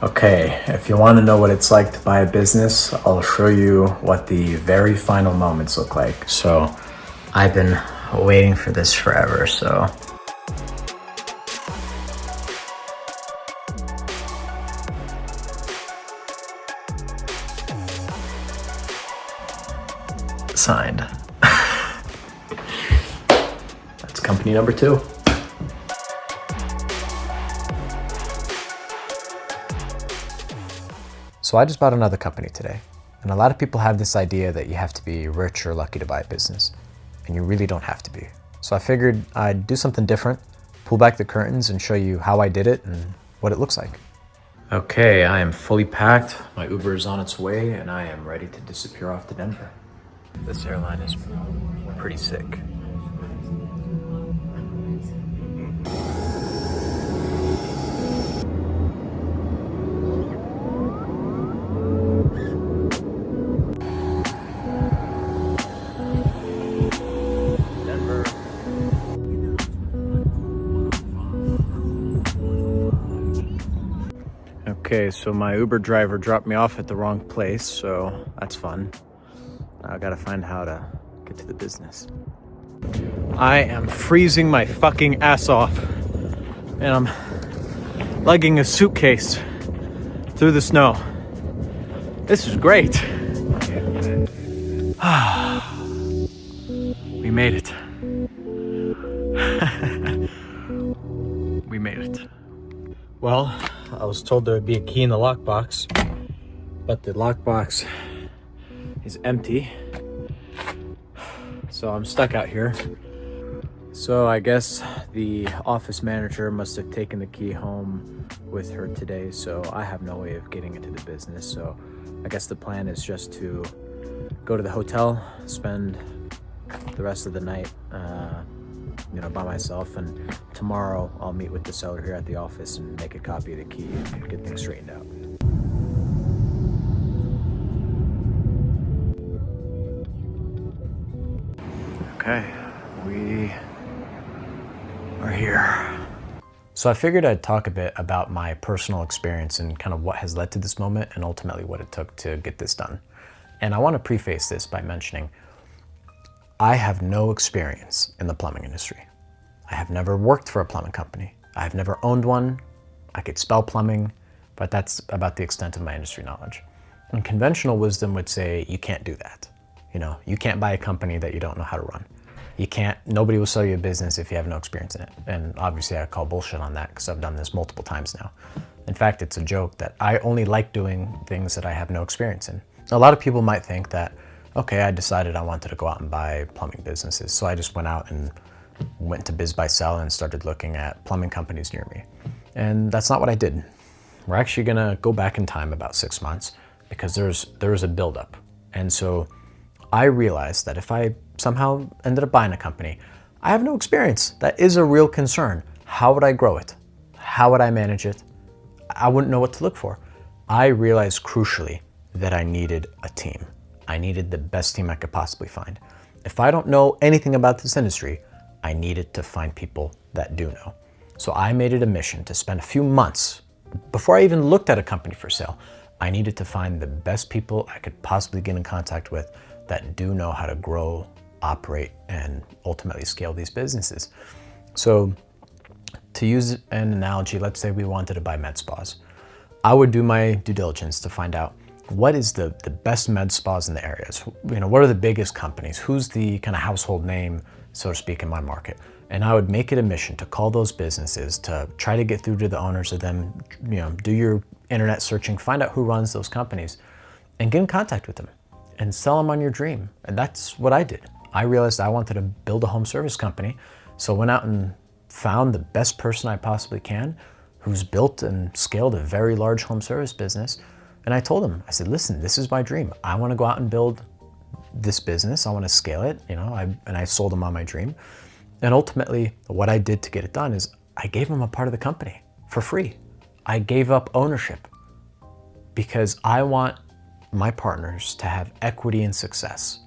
Okay, if you want to know what it's like to buy a business, I'll show you what the very final moments look like. So, I've been waiting for this forever, so. Signed. That's company number 2. So I just bought another company today, and a lot of people have this idea that you have to be rich or lucky to buy a business, and you really don't have to be. So I figured I'd do something different, pull back the curtains and show you how I did it and what it looks like. Okay, I am fully packed, my Uber is on its way, and I am ready to disappear off to Denver. This airline is pretty sick. Okay, so my Uber driver dropped me off at the wrong place, so that's fun. Now I gotta find how to get to the business. I am freezing my fucking ass off, and I'm lugging a suitcase through the snow. This is great. We made it. We made it. Well, I was told there would be a key in the lockbox, but the lockbox is empty. So I'm stuck out here. So I guess the office manager must have taken the key home with her today, so I have no way of getting into the business. So I guess the plan is just to go to the hotel, spend the rest of the night by myself, and tomorrow I'll meet with the seller here at the office and make a copy of the key and get things straightened out. Okay, we are here. So I figured I'd talk a bit about my personal experience and kind of what has led to this moment and ultimately what it took to get this done. And I want to preface this by mentioning I have no experience in the plumbing industry. I have never worked for a plumbing company. I have never owned one. I could spell plumbing, but that's about the extent of my industry knowledge. And conventional wisdom would say you can't do that. You can't buy a company that you don't know how to run. Nobody will sell you a business if you have no experience in it. And obviously I call bullshit on that because I've done this multiple times now. In fact, it's a joke that I only like doing things that I have no experience in. A lot of people might think that, okay, I decided I wanted to go out and buy plumbing businesses. So I just went out and went to Biz Buy Sell and started looking at plumbing companies near me. And that's not what I did. We're actually gonna go back in time about 6 months because there was a buildup. And so I realized that if I somehow ended up buying a company, I have no experience. That is a real concern. How would I grow it? How would I manage it? I wouldn't know what to look for. I realized crucially that I needed a team. I needed the best team I could possibly find. If I don't know anything about this industry, I needed to find people that do know. So I made it a mission to spend a few months, before I even looked at a company for sale, I needed to find the best people I could possibly get in contact with that do know how to grow, operate, and ultimately scale these businesses. So to use an analogy, let's say we wanted to buy med spas. I would do my due diligence to find out what is the best med spas in the areas. What are the biggest companies? Who's the kind of household name, so to speak, in my market? And I would make it a mission to call those businesses, to try to get through to the owners of them, do your internet searching, find out who runs those companies, and get in contact with them and sell them on your dream. And that's what I did. I realized I wanted to build a home service company, so I went out and found the best person I possibly can who's built and scaled a very large home service business. And I told him, I said, listen, this is my dream. I want to go out and build this business. I want to scale it, and I sold him on my dream. And ultimately, what I did to get it done is I gave him a part of the company for free. I gave up ownership because I want my partners to have equity and success.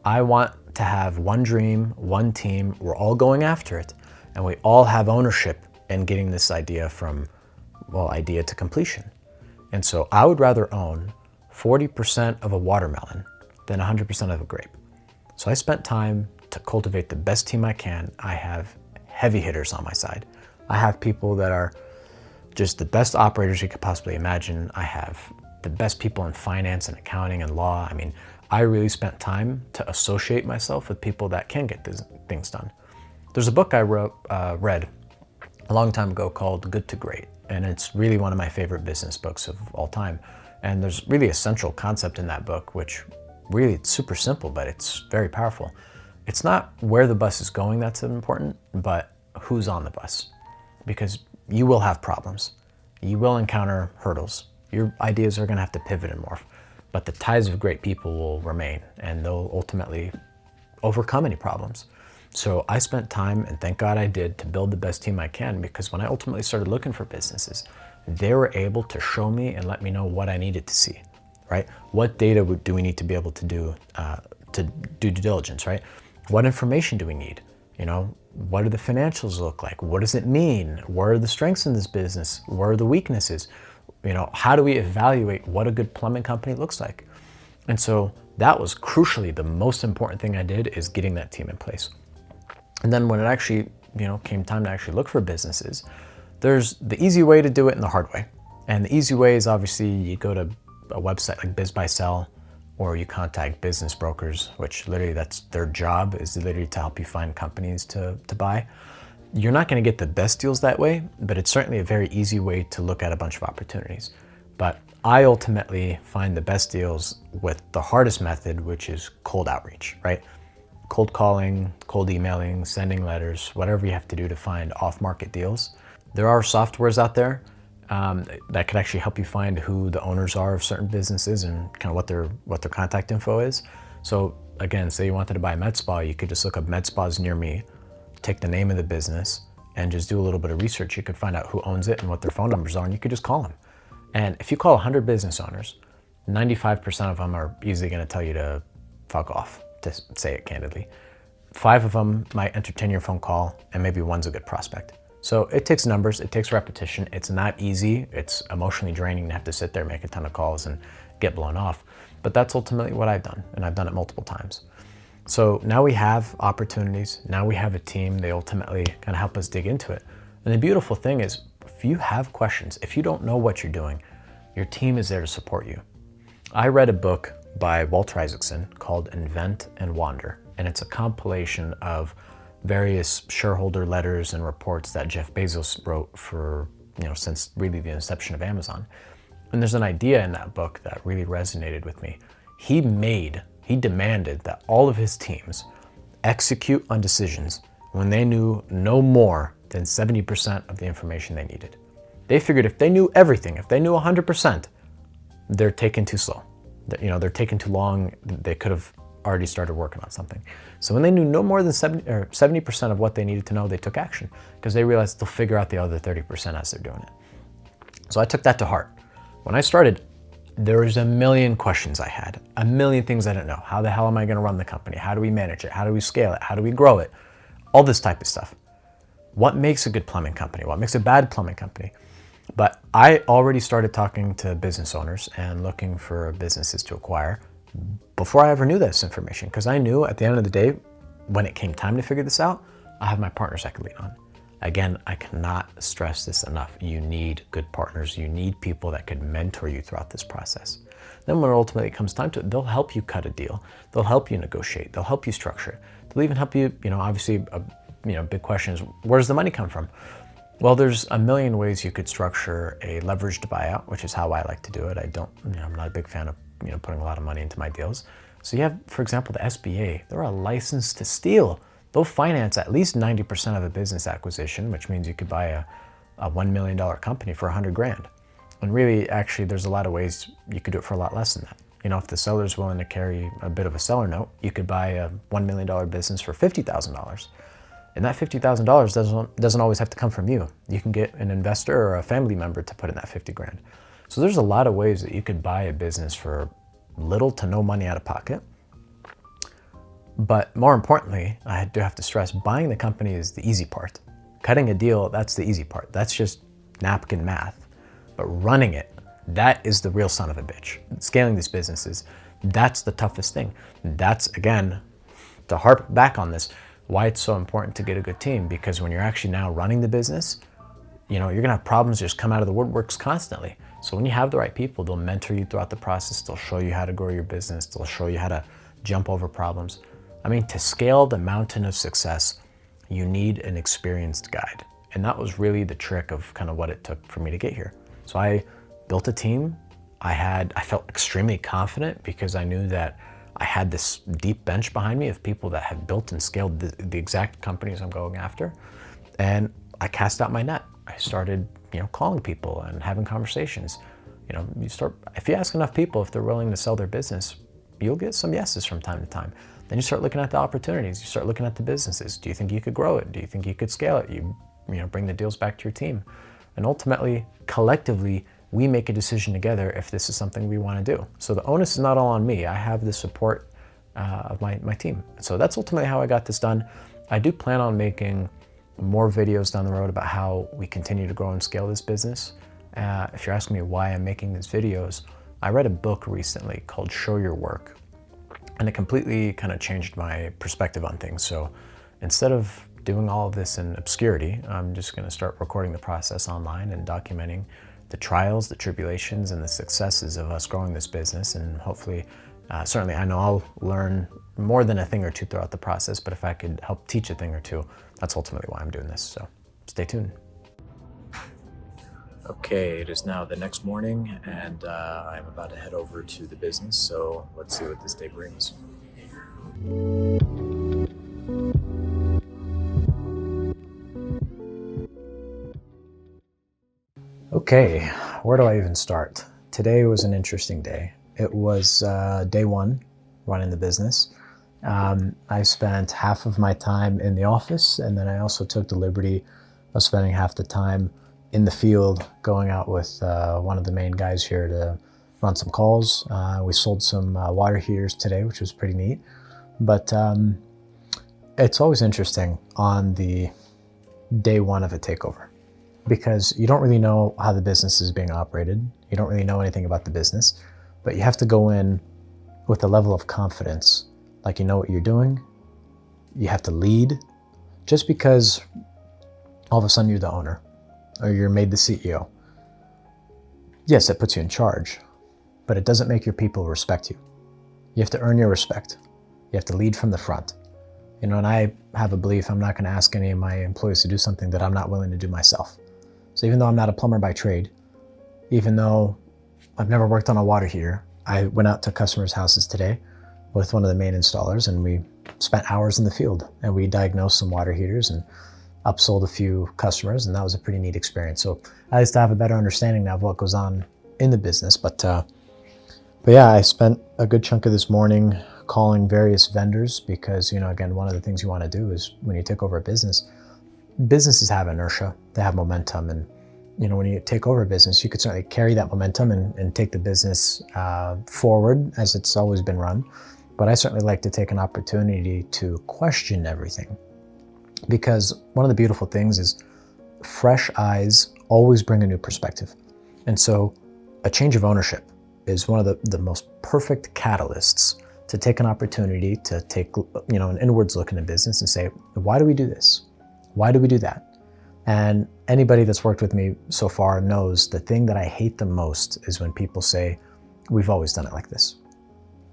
I want to have one dream, one team. We're all going after it, and we all have ownership in getting this idea from well, idea to completion. And so I would rather own 40% of a watermelon than 100% of a grape. So I spent time to cultivate the best team I can. I have heavy hitters on my side. I have people that are just the best operators you could possibly imagine. I have the best people in finance and accounting and law. I mean, I really spent time to associate myself with people that can get things done. There's a book I read a long time ago called Good to Great, and it's really one of my favorite business books of all time. And there's really a central concept in that book, which really it's super simple, but it's very powerful. It's not where the bus is going that's important, but who's on the bus. Because you will have problems. You will encounter hurdles. Your ideas are gonna have to pivot and morph, but the ties of great people will remain, and they'll ultimately overcome any problems. So I spent time, and thank God I did, to build the best team I can, because when I ultimately started looking for businesses, they were able to show me and let me know what I needed to see, right? What data do we need to be able to do due diligence, right? What information do we need? You know, what do the financials look like? What does it mean? What are the strengths in this business? What are the weaknesses? You know, how do we evaluate what a good plumbing company looks like? And so that was crucially the most important thing I did, is getting that team in place. And then when it actually, came time to actually look for businesses, there's the easy way to do it and the hard way. And the easy way is obviously you go to a website like BizBuySell, or you contact business brokers, which literally that's their job, is literally to help you find companies to buy. You're not gonna get the best deals that way, but it's certainly a very easy way to look at a bunch of opportunities. But I ultimately find the best deals with the hardest method, which is cold outreach, right? Cold calling, cold emailing, sending letters, whatever you have to do to find off-market deals. There are softwares out there that could actually help you find who the owners are of certain businesses and kind of what their contact info is. So again, say you wanted to buy a med spa, you could just look up med spas near me, take the name of the business, and just do a little bit of research. You could find out who owns it and what their phone numbers are, and you could just call them. And if you call 100 business owners, 95% of them are easily gonna tell you to fuck off, to say it candidly. 5 of them might entertain your phone call, and maybe 1's a good prospect. So it takes numbers, it takes repetition. It's not easy. It's emotionally draining to have to sit there, make a ton of calls and get blown off. But that's ultimately what I've done, and I've done it multiple times. So now we have opportunities, now we have a team. They ultimately kind of help us dig into it. And the beautiful thing is, if you have questions, if you don't know what you're doing, your team is there to support you. I read a book by Walter Isaacson called Invent and Wander, and it's a compilation of various shareholder letters and reports that Jeff Bezos wrote for, since really the inception of Amazon. And there's an idea in that book that really resonated with me. He demanded that all of his teams execute on decisions when they knew no more than 70% of the information they needed. They figured if they knew everything, if they knew 100%, they're taking too slow. They're taking too long. They could have already started working on something. So when they knew no more than 70% of what they needed to know, they took action, because they realized they'll figure out the other 30% as they're doing it. So I took that to heart. When I started, there was a million questions I had, a million things I didn't know. How the hell am I gonna run the company? How do we manage it? How do we scale it? How do we grow it? All this type of stuff. What makes a good plumbing company? What makes a bad plumbing company? But I already started talking to business owners and looking for businesses to acquire before I ever knew this information, because I knew at the end of the day, when it came time to figure this out, I have my partners I could lean on. Again, I cannot stress this enough. You need good partners. You need people that could mentor you throughout this process. Then when ultimately it comes time to it, they'll help you cut a deal. They'll help you negotiate. They'll help you structure it. They'll even help you, obviously, big question is, where does the money come from? Well, there's a million ways you could structure a leveraged buyout, which is how I like to do it. I'm not a big fan of, putting a lot of money into my deals. So you have, for example, the SBA, they're a license to steal. They'll finance at least 90% of a business acquisition, which means you could buy a $1 million company for 100 grand. And really, actually, there's a lot of ways you could do it for a lot less than that. If the seller's willing to carry a bit of a seller note, you could buy a $1 million business for $50,000. And that $50,000 doesn't always have to come from you. You can get an investor or a family member to put in that 50 grand. So there's a lot of ways that you could buy a business for little to no money out of pocket. But more importantly, I do have to stress, buying the company is the easy part. Cutting a deal, that's the easy part. That's just napkin math. but running it, that is the real son of a bitch. Scaling these businesses, that's the toughest thing. That's, again, to harp back on this, why it's so important to get a good team, because when you're actually now running the business, you're gonna have problems just come out of the woodworks constantly. So when you have the right people, they'll mentor you throughout the process. They'll show you how to grow your business. They'll show you how to jump over problems. I mean, to scale the mountain of success, you need an experienced guide. And that was really the trick of kind of what it took for me to get here. So I built a team. I felt extremely confident because I knew that I had this deep bench behind me of people that had built and scaled the exact companies I'm going after. And I cast out my net. I started, calling people and having conversations. If you ask enough people if they're willing to sell their business, you'll get some yeses from time to time. Then you start looking at the opportunities. You start looking at the businesses. Do you think you could grow it? Do you think you could scale it? You bring the deals back to your team. And ultimately, collectively, we make a decision together if this is something we want to do. So the onus is not all on me. I have the support of my team. So that's ultimately how I got this done. I do plan on making more videos down the road about how we continue to grow and scale this business. If you're asking me why I'm making these videos, I read a book recently called Show Your Work, and it completely kind of changed my perspective on things. So instead of doing all of this in obscurity, I'm just going to start recording the process online and documenting the trials, the tribulations, and the successes of us growing this business. And hopefully, certainly I know I'll learn more than a thing or two throughout the process, but if I could help teach a thing or two, that's ultimately why I'm doing this. So stay tuned. Okay, it is now the next morning, and I'm about to head over to the business. So let's see what this day brings. Okay, where do I even start? Today was an interesting day. It was day one running the business. I spent half of my time in the office, and then I also took the liberty of spending half the time in the field, going out with one of the main guys here to run some calls. We sold some water heaters today, which was pretty neat. But it's always interesting on the day one of a takeover, because you don't really know how the business is being operated. You don't really know anything about the business, but you have to go in with a level of confidence, like you know what you're doing. You have to lead. Just because all of a sudden you're the owner or you're made the CEO, yes, it puts you in charge, but it doesn't make your people respect you. You have to earn your respect. You have to lead from the front. And I have a belief I'm not going to ask any of my employees to do something that I'm not willing to do myself. So even though I'm not a plumber by trade, even though I've never worked on a water heater, I went out to customers' houses today with one of the main installers, and we spent hours in the field, and we diagnosed some water heaters and upsold a few customers, and that was a pretty neat experience. So I used to have a better understanding now of what goes on in the business. But yeah, I spent a good chunk of this morning calling various vendors because, again, one of the things you want to do is when you take over a business, businesses have inertia, they have momentum. And, when you take over a business, you could certainly carry that momentum and take the business forward as it's always been run. But I certainly like to take an opportunity to question everything, because one of the beautiful things is fresh eyes always bring a new perspective. And so a change of ownership is one of the most perfect catalysts to take an opportunity to take, an inwards look in a business and say, why do we do this? Why do we do that? And anybody that's worked with me so far knows the thing that I hate the most is when people say, we've always done it like this.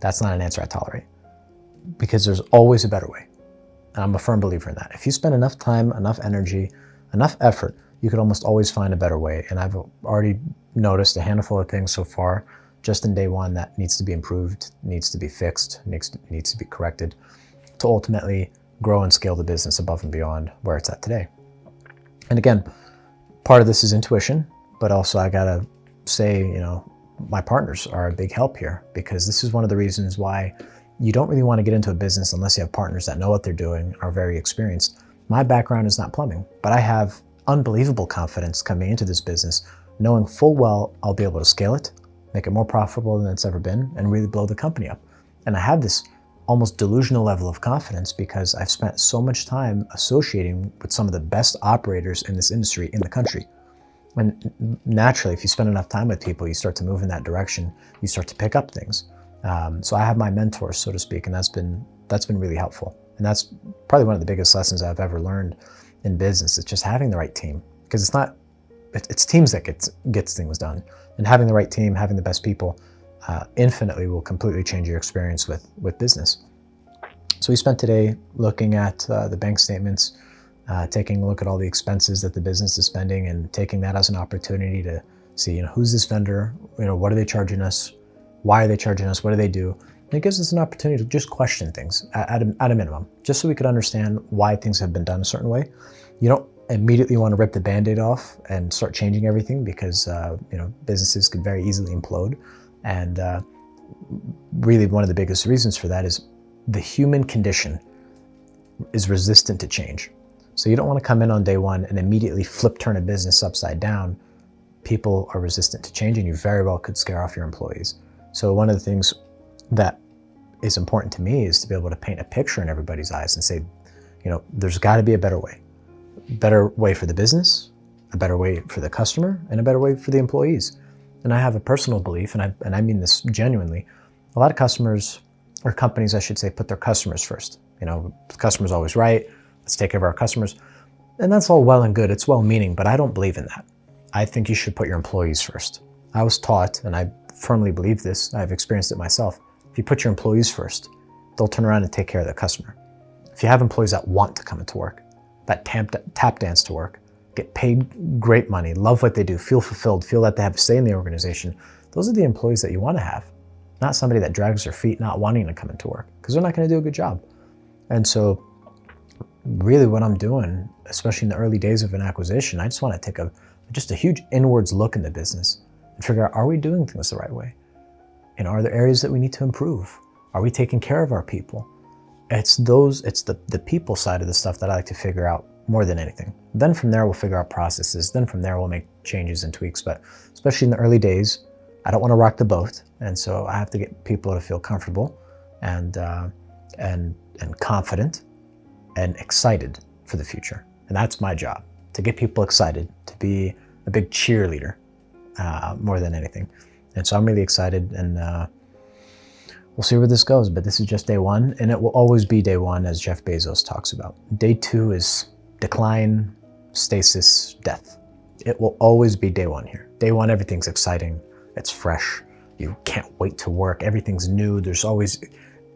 That's not an answer I tolerate, because there's always a better way. And I'm a firm believer in that. If you spend enough time, enough energy, enough effort, you could almost always find a better way. And I've already noticed a handful of things so far, just in day one, that needs to be improved, needs to be fixed, needs to be corrected to ultimately grow and scale the business above and beyond where it's at today. And again, part of this is intuition, but also I gotta say, my partners are a big help here, because this is one of the reasons why you don't really want to get into a business unless you have partners that know what they're doing, are very experienced. My background is not plumbing, but I have unbelievable confidence coming into this business, knowing full well I'll be able to scale it, make it more profitable than it's ever been, and really blow the company up. And I have this almost delusional level of confidence because I've spent so much time associating with some of the best operators in this industry in the country. when naturally, if you spend enough time with people, you start to move in that direction. You start to pick up things. So I have my mentors, so to speak, and that's been really helpful. And that's probably one of the biggest lessons I've ever learned in business. It's just having the right team, because it's teams that gets things done. And having the right team, having the best people, infinitely will completely change your experience with business. So we spent today looking at the bank statements, taking a look at all the expenses that the business is spending, and taking that as an opportunity to see, who's this vendor? What are they charging us? Why are they charging us? What do they do? And it gives us an opportunity to just question things at a minimum, just so we could understand why things have been done a certain way. You don't immediately want to rip the Band-Aid off and start changing everything, because businesses could very easily implode. And really, one of the biggest reasons for that is the human condition is resistant to change. So you don't want to come in on day one and immediately turn a business upside down. People are resistant to change, and you very well could scare off your employees. So one of the things that is important to me is to be able to paint a picture in everybody's eyes and say, there's got to be a better way. Better way for the business, a better way for the customer, and a better way for the employees. And I have a personal belief, and I mean this genuinely, a lot of customers, or companies I should say, put their customers first. The customer's always right, let's take care of our customers. And that's all well and good, it's well-meaning, but I don't believe in that. I think you should put your employees first. I was taught, and I firmly believe this, I've experienced it myself, if you put your employees first, they'll turn around and take care of the customer. If you have employees that want to come into work, that tap dance to work, get paid great money, love what they do, feel fulfilled, feel that they have a say in the organization, those are the employees that you want to have. Not somebody that drags their feet not wanting to come into work, because they're not going to do a good job. And so really what I'm doing, especially in the early days of an acquisition, I just want to take just a huge inwards look in the business and figure out, are we doing things the right way? Are there areas that we need to improve? Are we taking care of our people? It's the people side of the stuff that I like to figure out more than anything. Then from there, we'll figure out processes. Then from there, we'll make changes and tweaks. But especially in the early days, I don't want to rock the boat. And so I have to get people to feel comfortable and confident and excited for the future. And that's my job, to get people excited, to be a big cheerleader more than anything. And so I'm really excited, and we'll see where this goes. But this is just day one, and it will always be day one, as Jeff Bezos talks about. Day two is decline, stasis, death. It will always be day one here. Day one, everything's exciting. It's fresh. You can't wait to work. Everything's new.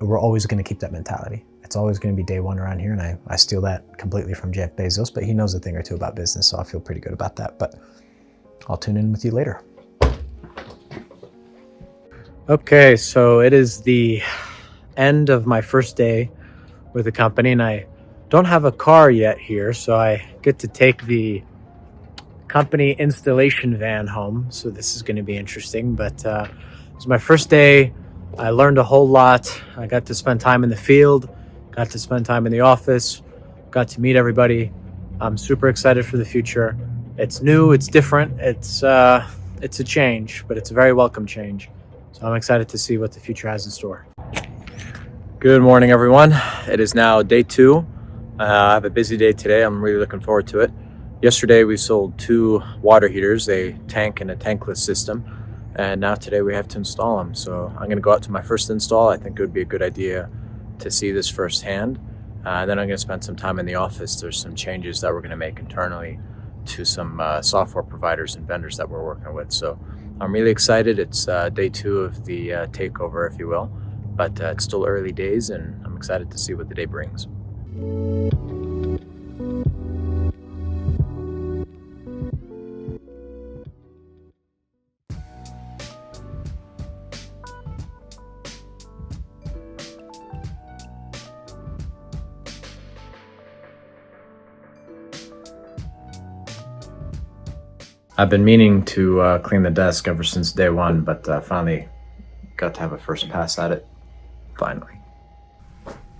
We're always going to keep that mentality. It's always going to be day one around here, and I steal that completely from Jeff Bezos, but he knows a thing or two about business, so I feel pretty good about that. But I'll tune in with you later. Okay, so it is the end of my first day with the company, and I don't have a car yet here, so I get to take the company installation van home. So this is going to be interesting, but it's my first day. I learned a whole lot. I got to spend time in the field, got to spend time in the office, got to meet everybody. I'm super excited for the future. It's new, it's different, it's a change, but it's a very welcome change. So I'm excited to see what the future has in store. Good morning, everyone. It is now day two. I have a busy day today. I'm really looking forward to it. Yesterday, we sold 2 water heaters, a tank and a tankless system. And now today we have to install them. So I'm going to go out to my first install. I think it would be a good idea to see this firsthand. Then I'm going to spend some time in the office. There's some changes that we're going to make internally to some software providers and vendors that we're working with. So I'm really excited. It's day 2 of the takeover, if you will, but it's still early days, and I'm excited to see what the day brings. I've been meaning to clean the desk ever since day one, but finally got to have a first pass at it.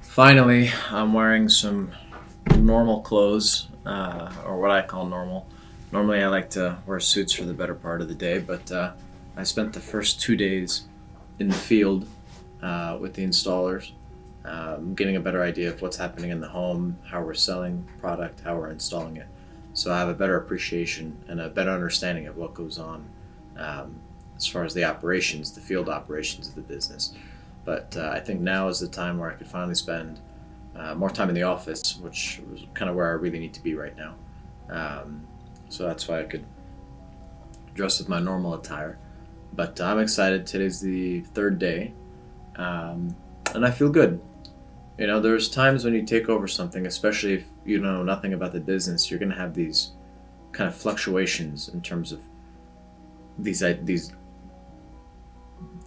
Finally, I'm wearing some normal clothes, or what I call normal. Normally I like to wear suits for the better part of the day, but I spent the first 2 days in the field with the installers, getting a better idea of what's happening in the home, how we're selling product, how we're installing it. So I have a better appreciation and a better understanding of what goes on as far as the operations, the field operations of the business. But I think now is the time where I could finally spend more time in the office, which was kind of where I really need to be right now. So that's why I could dress with my normal attire. But I'm excited. Today's the third day, and I feel good. You know, there's times when you take over something, especially if you know nothing about the business, you're going to have these kind of fluctuations in terms of these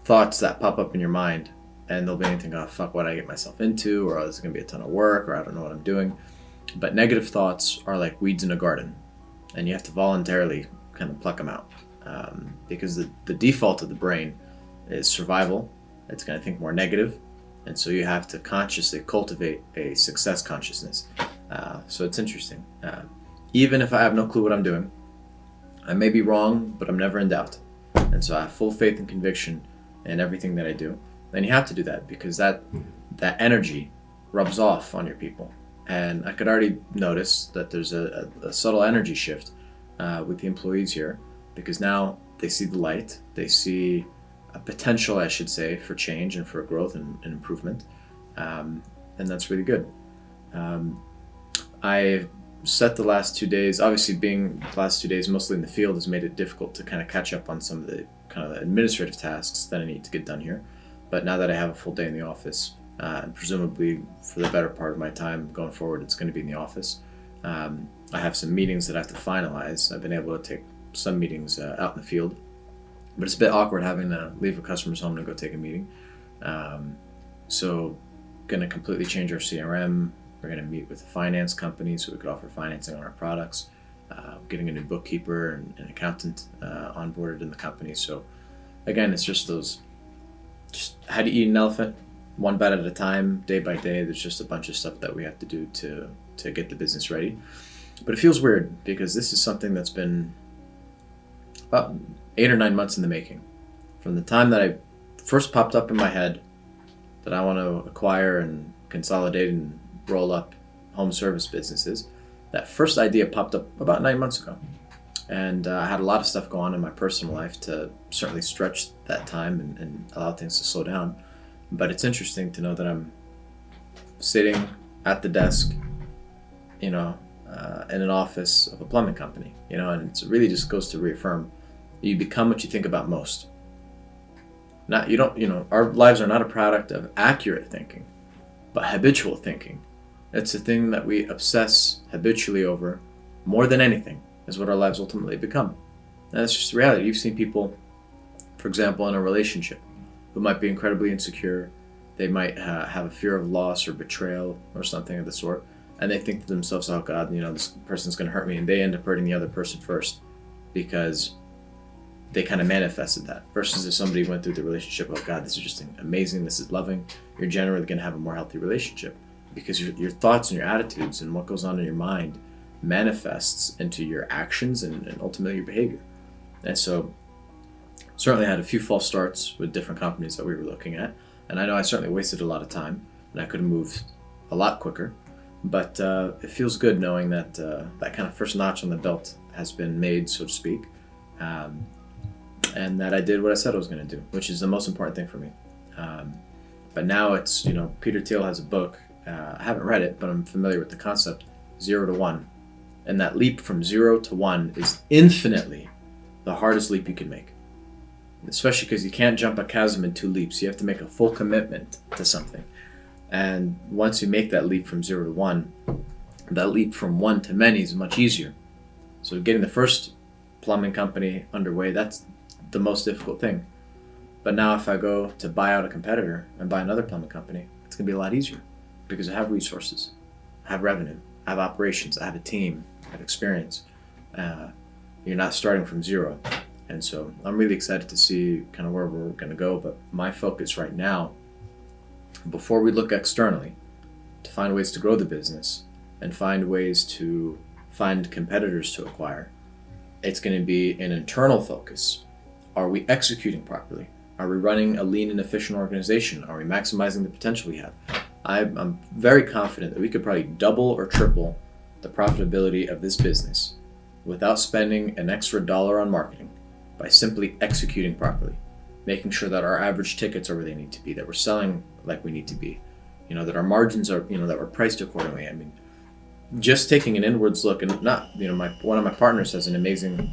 thoughts that pop up in your mind, and they'll be anything, oh fuck, what I get myself into, or oh, this is going to be a ton of work, or I don't know what I'm doing. But negative thoughts are like weeds in a garden, and you have to voluntarily kind of pluck them out. Because the default of the brain is survival. It's going to think more negative, and so you have to consciously cultivate a success consciousness. So it's interesting. Even if I have no clue what I'm doing, I may be wrong, but I'm never in doubt. And so I have full faith and conviction in everything that I do. And you have to do that because that energy rubs off on your people. And I could already notice that there's a subtle energy shift with the employees here, because now they see the light, they see a potential, I should say, for change and for growth and improvement. And that's really good. I set the last 2 days, obviously being the last 2 days mostly in the field has made it difficult to kind of catch up on some of the kind of administrative tasks that I need to get done here. But now that I have a full day in the office, and presumably for the better part of my time going forward, it's going to be in the office. I have some meetings that I have to finalize. I've been able to take some meetings out in the field, but it's a bit awkward having to leave a customer's home to go take a meeting. So going to completely change our CRM. We're going to meet with a finance company so we could offer financing on our products. Getting a new bookkeeper and an accountant onboarded in the company. So again, it's just how to eat an elephant, one bite at a time, day by day. There's just a bunch of stuff that we have to do to get the business ready. But it feels weird because this is something that's been about 8 or 9 months in the making. From the time that I first popped up in my head that I want to acquire and consolidate and roll up home service businesses, that first idea popped up about 9 months ago. And I had a lot of stuff going on in my personal life to certainly stretch that time and allow things to slow down. But it's interesting to know that I'm sitting at the desk, in an office of a plumbing company, and it really just goes to reaffirm you become what you think about most. Our lives are not a product of accurate thinking, but habitual thinking. It's a thing that we obsess habitually over more than anything is what our lives ultimately become. And that's just the reality. You've seen people, for example, in a relationship who might be incredibly insecure. They might have a fear of loss or betrayal or something of the sort. And they think to themselves, oh God, this person's going to hurt me. And they end up hurting the other person first because they kind of manifested that. Versus if somebody went through the relationship, oh God, this is just amazing, this is loving, you're generally going to have a more healthy relationship because your thoughts and your attitudes and what goes on in your mind manifests into your actions and ultimately your behavior. And so certainly I had a few false starts with different companies that we were looking at. And I know I certainly wasted a lot of time and I could have moved a lot quicker. But it feels good knowing that that kind of first notch on the belt has been made, so to speak, and that I did what I said I was going to do, which is the most important thing for me. But now it's, Peter Thiel has a book. I haven't read it, but I'm familiar with the concept, 0 to 1. And that leap from 0 to 1 is infinitely the hardest leap you can make, especially because you can't jump a chasm in 2 leaps. You have to make a full commitment to something. And once you make that leap from 0 to 1, that leap from 1 to many is much easier. So getting the first plumbing company underway, that's the most difficult thing. But now if I go to buy out a competitor and buy another plumbing company, it's going to be a lot easier because I have resources, I have revenue, I have operations, I have a team, I have experience. You're not starting from 0. And so I'm really excited to see kind of where we're going to go. But my focus right now, before we look externally to find ways to grow the business and find ways to find competitors to acquire, it's going to be an internal focus. Are we executing properly? Are we running a lean and efficient organization? Are we maximizing the potential we have? I'm very confident that we could probably double or triple the profitability of this business without spending an extra dollar on marketing by simply executing properly, making sure that our average tickets are where they need to be, that we're selling like we need to be, that our margins are, that we're priced accordingly. I mean, just taking an inwards look, and not, one of my partners has an amazing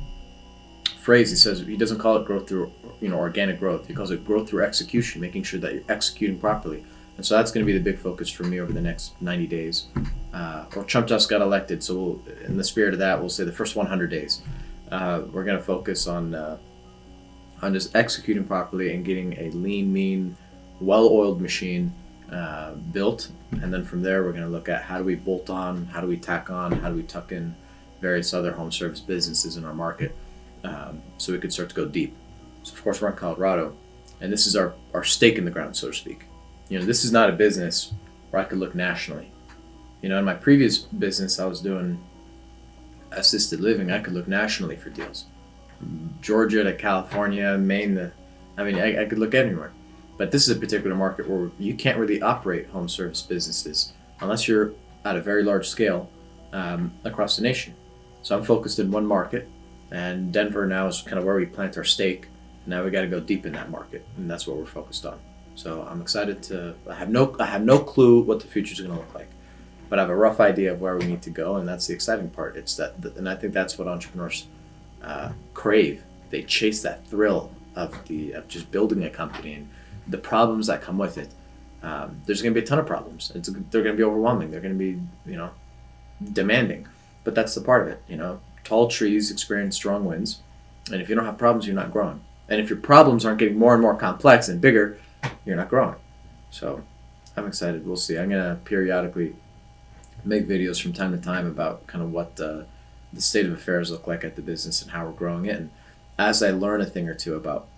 phrase. He says he doesn't call it growth through, organic growth. He calls it growth through execution, making sure that you're executing properly. And so that's going to be the big focus for me over the next 90 days. Or Trump just got elected, so in the spirit of that, we'll say the first 100 days. We're going to focus on just executing properly and getting a lean, mean, well-oiled machine built. And then from there, we're going to look at how do we bolt on, how do we tack on, how do we tuck in various other home service businesses in our market, so we could start to go deep. So of course, we're in Colorado, and this is our stake in the ground, so to speak. This is not a business where I could look nationally. In my previous business, I was doing assisted living. I could look nationally for deals. Georgia to California, Maine, I could look anywhere. But this is a particular market where you can't really operate home service businesses unless you're at a very large scale across the nation. So I'm focused in one market, and Denver now is kind of where we plant our stake. Now we got to go deep in that market, and that's what we're focused on. So I'm excited I have no clue what the future is going to look like, but I have a rough idea of where we need to go, and that's the exciting part. And I think that's what entrepreneurs crave. They chase that thrill of just building a company and the problems that come with it. There's going to be a ton of problems. They're going to be overwhelming. They're going to be demanding, but that's the part of it. Tall trees experience strong winds, and if you don't have problems, you're not growing. And if your problems aren't getting more and more complex and bigger, you're not growing. So I'm excited. We'll see. I'm going to periodically make videos from time to time about kind of what the state of affairs look like at the business and how we're growing it. And as I learn a thing or two about,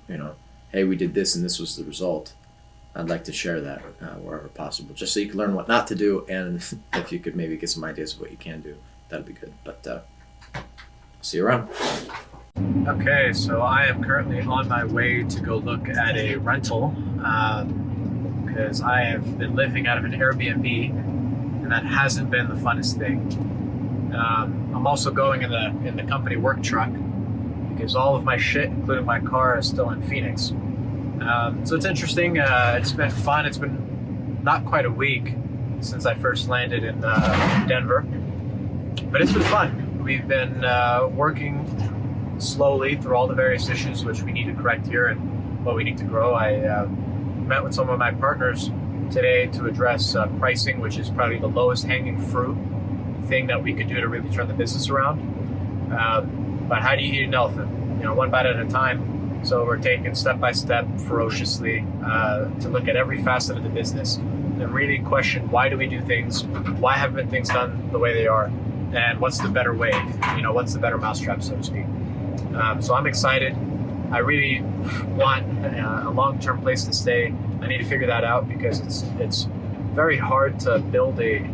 hey, we did this and this was the result, I'd like to share that wherever possible, just so you can learn what not to do, and if you could maybe get some ideas of what you can do, that'd be good. But see you around. Okay, so I am currently on my way to go look at a rental because I have been living out of an Airbnb, and that hasn't been the funnest thing. I'm also going in the company work truck because all of my shit, including my car, is still in Phoenix. So it's interesting. It's been fun. It's been not quite a week since I first landed in Denver, but it's been fun. We've been working slowly through all the various issues which we need to correct here and what we need to grow. I met with some of my partners today to address pricing, which is probably the lowest hanging fruit thing that we could do to really turn the business around. But how do you eat an elephant? One bite at a time. So we're taking step by step, ferociously, to look at every facet of the business and really question, why do we do things? Why haven't things done the way they are? And what's the better way? What's the better mousetrap, so to speak? So I'm excited. I really want a long-term place to stay. I need to figure that out because it's very hard to build a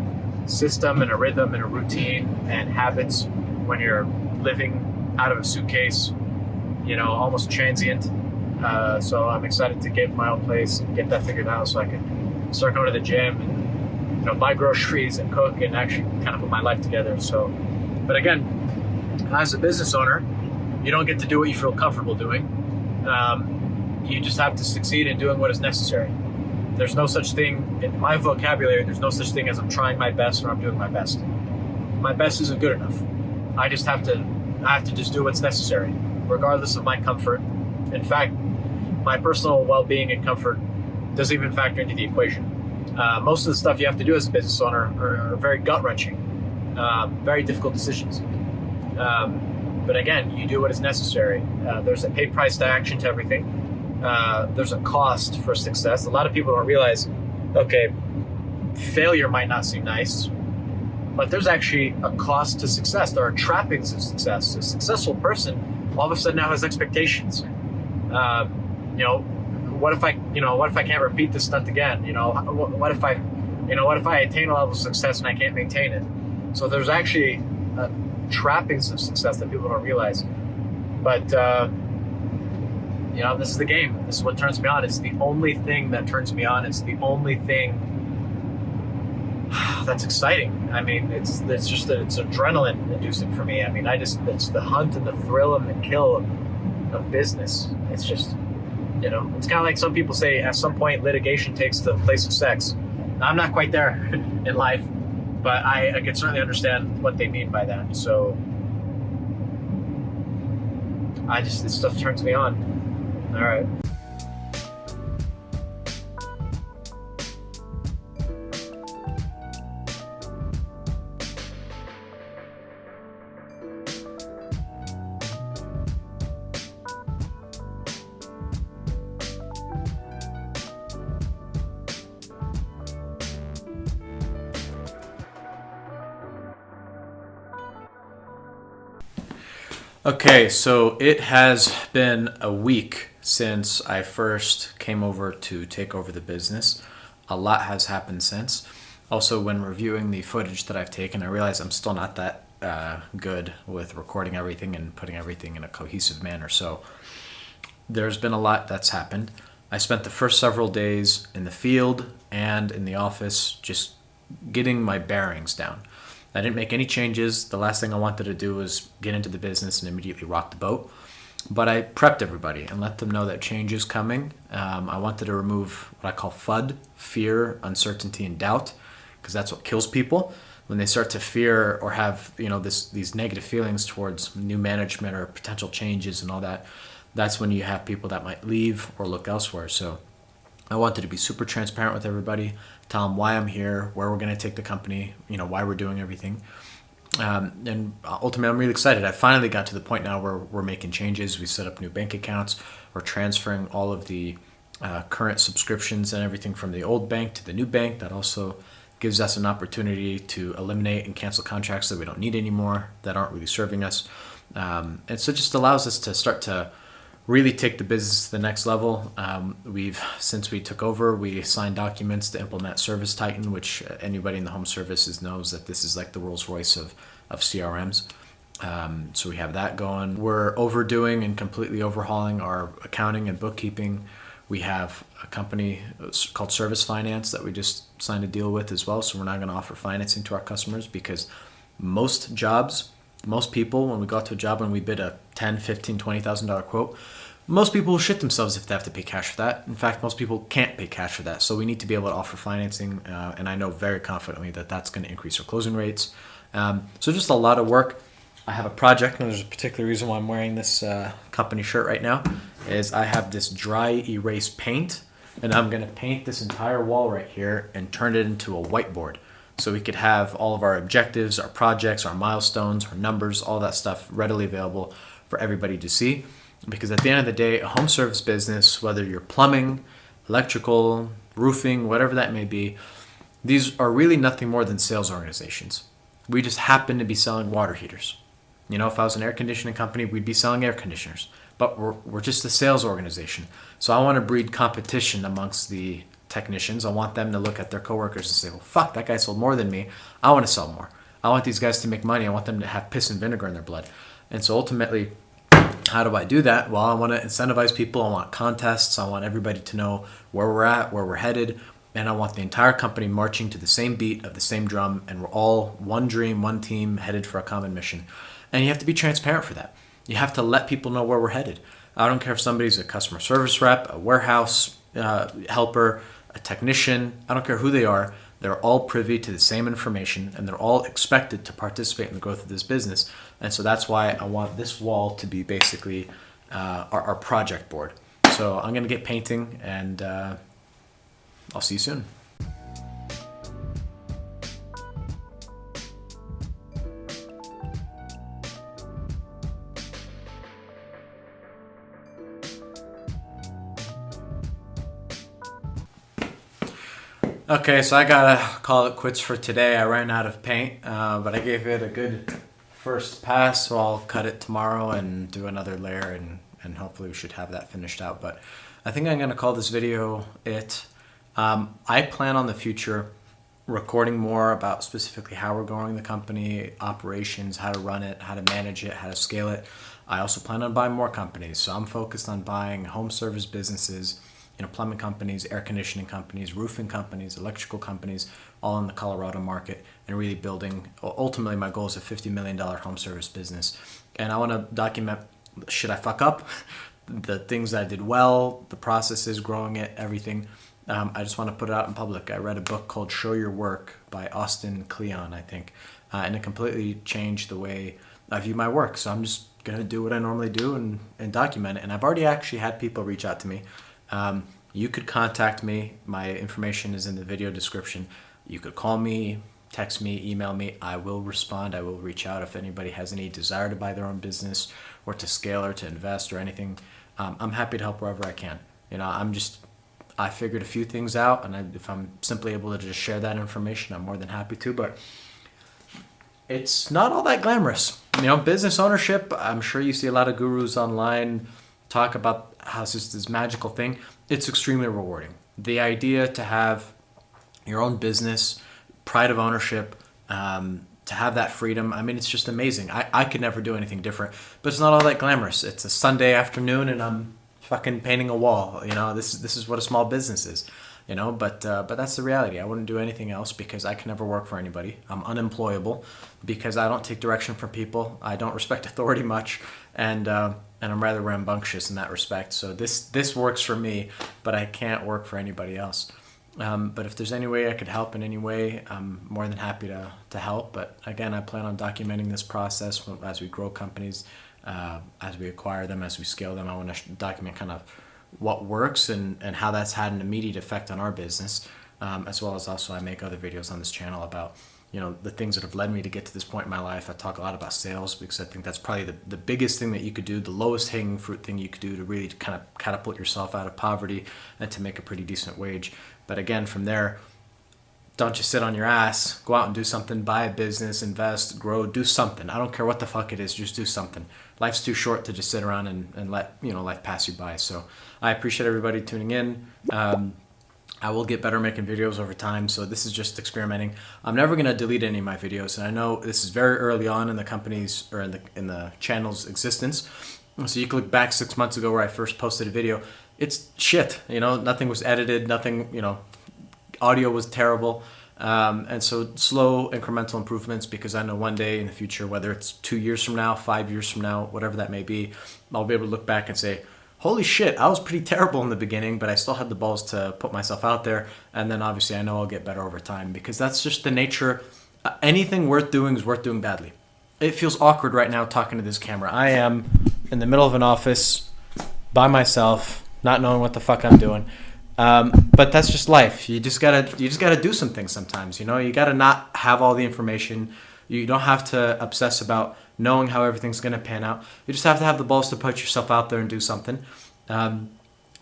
system and a rhythm and a routine and habits when you're living out of a suitcase, almost transient. So I'm excited to get my own place and get that figured out so I can start going to the gym and buy groceries and cook and actually kind of put my life together. So, but again, as a business owner, you don't get to do what you feel comfortable doing. You just have to succeed in doing what is necessary. There's no such thing in my vocabulary. There's no such thing as I'm trying my best or I'm doing my best. My best isn't good enough. I have to just do what's necessary, regardless of my comfort. In fact, my personal well-being and comfort doesn't even factor into the equation. Most of the stuff you have to do as a business owner are very gut-wrenching, very difficult decisions. But again, you do what is necessary. There's a paid price to action to everything. There's a cost for success. A lot of people don't realize, okay, failure might not seem nice, but there's actually a cost to success. There are trappings of success. A successful person all of a sudden now has expectations. What if I can't repeat this stunt again? What if I attain a level of success and I can't maintain it? So there's actually trappings of success that people don't realize. But this is the game. This is what turns me on. It's the only thing that turns me on. It's the only thing that's exciting. I mean, it's adrenaline inducing for me. I mean, it's the hunt and the thrill and the kill of business. It's just, it's kind of like some people say at some point litigation takes the place of sex. I'm not quite there in life, but I can certainly understand what they mean by that. So this stuff turns me on. All right. Okay, so it has been a week since I first came over to take over the business. A lot has happened since. Also, when reviewing the footage that I've taken, I realize I'm still not that good with recording everything and putting everything in a cohesive manner. So there's been a lot that's happened. I spent the first several days in the field and in the office just getting my bearings down. I didn't make any changes. The last thing I wanted to do was get into the business and immediately rock the boat. But I prepped everybody and let them know that change is coming. I wanted to remove what I call FUD, fear, uncertainty, and doubt, because that's what kills people. When they start to fear or have these negative feelings towards new management or potential changes and all that, that's when you have people that might leave or look elsewhere. So I wanted to be super transparent with everybody, tell them why I'm here, where we're going to take the company, why we're doing everything. And ultimately, I'm really excited. I finally got to the point now where we're making changes. We set up new bank accounts. We're transferring all of the current subscriptions and everything from the old bank to the new bank. That also gives us an opportunity to eliminate and cancel contracts that we don't need anymore, that aren't really serving us. And so it just allows us to start to really take the business to the next level. Since we took over, we signed documents to implement Service Titan, which anybody in the home services knows that this is like the Rolls Royce of CRMs. So we have that going. We're overdoing and completely overhauling our accounting and bookkeeping. We have a company called Service Finance that we just signed a deal with as well. So we're not going to offer financing to our customers, because most people, when we go out to a job and we bid a $10,000, $15,000, $20,000 quote, most people will shit themselves if they have to pay cash for that. In fact, most people can't pay cash for that. So we need to be able to offer financing, and I know very confidently that that's going to increase our closing rates. So just a lot of work. I have a project, and there's a particular reason why I'm wearing this company shirt right now, is I have this dry erase paint, and I'm going to paint this entire wall right here and turn it into a whiteboard. So we could have all of our objectives, our projects, our milestones, our numbers, all that stuff readily available for everybody to see. Because at the end of the day, a home service business, whether you're plumbing, electrical, roofing, whatever that may be, these are really nothing more than sales organizations. We just happen to be selling water heaters. If I was an air conditioning company, we'd be selling air conditioners. But we're just a sales organization. So I want to breed competition amongst the technicians. I want them to look at their coworkers and say, well, fuck, that guy sold more than me. I want to sell more. I want these guys to make money. I want them to have piss and vinegar in their blood. And so ultimately, how do I do that? Well, I want to incentivize people. I want contests. I want everybody to know where we're at, where we're headed. And I want the entire company marching to the same beat of the same drum. And we're all one dream, one team, headed for a common mission. And you have to be transparent for that. You have to let people know where we're headed. I don't care if somebody's a customer service rep, a warehouse helper, a technician. I don't care who they are. They're all privy to the same information, and they're all expected to participate in the growth of this business. And so that's why I want this wall to be basically our project board. So I'm going to get painting, and I'll see you soon. Okay, so I gotta call it quits for today. I ran out of paint, but I gave it a good first pass, so I'll cut it tomorrow and do another layer, and hopefully we should have that finished out. But I think I'm gonna call this video it. I plan on the future recording more about specifically how we're growing the company, operations, how to run it, how to manage it, how to scale it. I also plan on buying more companies, so I'm focused on buying home service businesses plumbing companies, air conditioning companies, roofing companies, electrical companies, all in the Colorado market, and really building, ultimately my goal is a $50 million home service business. And I want to document, should I fuck up, the things that I did well, the processes, growing it, everything. I just want to put it out in public. I read a book called Show Your Work by Austin Kleon, I think, and it completely changed the way I view my work. So I'm just going to do what I normally do and document it. And I've already actually had people reach out to me. You could contact me. My information is in the video description. You could call me, text me, email me. I will respond. I will reach out if anybody has any desire to buy their own business or to scale or to invest or anything. I'm happy to help wherever I can. I figured a few things out, and if I'm simply able to just share that information, I'm more than happy to. But it's not all that glamorous. Business ownership, I'm sure you see a lot of gurus online talk about how it's just this magical thing. It's extremely rewarding. The idea to have your own business, pride of ownership, to have that freedom, it's just amazing. I could never do anything different, but it's not all that glamorous. It's a Sunday afternoon and I'm fucking painting a wall. This is what a small business is. But that's the reality. I wouldn't do anything else because I can never work for anybody. I'm unemployable because I don't take direction from people. I don't respect authority much, and I'm rather rambunctious in that respect. So this works for me, but I can't work for anybody else. But if there's any way I could help in any way, I'm more than happy to help. But again, I plan on documenting this process as we grow companies, as we acquire them, as we scale them. I want to document kind of what works and how that's had an immediate effect on our business, as well as also I make other videos on this channel about the things that have led me to get to this point in my life. I talk a lot about sales because I think that's probably the biggest thing that you could do, the lowest hanging fruit thing you could do to really kind of catapult yourself out of poverty and to make a pretty decent wage. But again, from there, don't just sit on your ass. Go out and do something, buy a business, invest, grow, do something. I don't care what the fuck it is, just do something. Life's too short to just sit around and let life pass you by. So I appreciate everybody tuning in. I will get better making videos over time, so this is just experimenting. I'm never gonna delete any of my videos, and I know this is very early on in the company's or in the channel's existence. So you can look back 6 months ago where I first posted a video. It's shit, nothing was edited, nothing, audio was terrible. And so slow incremental improvements, because I know one day in the future, whether it's 2 years from now, 5 years from now, whatever that may be, I'll be able to look back and say, holy shit, I was pretty terrible in the beginning, but I still had the balls to put myself out there. And then obviously I know I'll get better over time, because that's just the nature. Anything worth doing is worth doing badly. It feels awkward right now talking to this camera. I am in the middle of an office by myself, not knowing what the fuck I'm doing. But that's just life. You just gotta do some things sometimes. You gotta not have all the information. You don't have to obsess about knowing how everything's gonna pan out. You just have to have the balls to put yourself out there and do something. So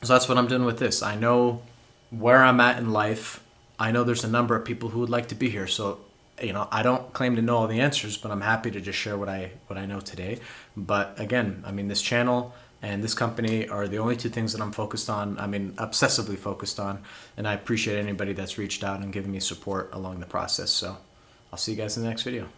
that's what I'm doing with this. I know where I'm at in life. I know there's a number of people who would like to be here. So I don't claim to know all the answers, but I'm happy to just share what I know today. But again, this channel and this company are the only two things that I'm focused on. Obsessively focused on. And I appreciate anybody that's reached out and given me support along the process. So I'll see you guys in the next video.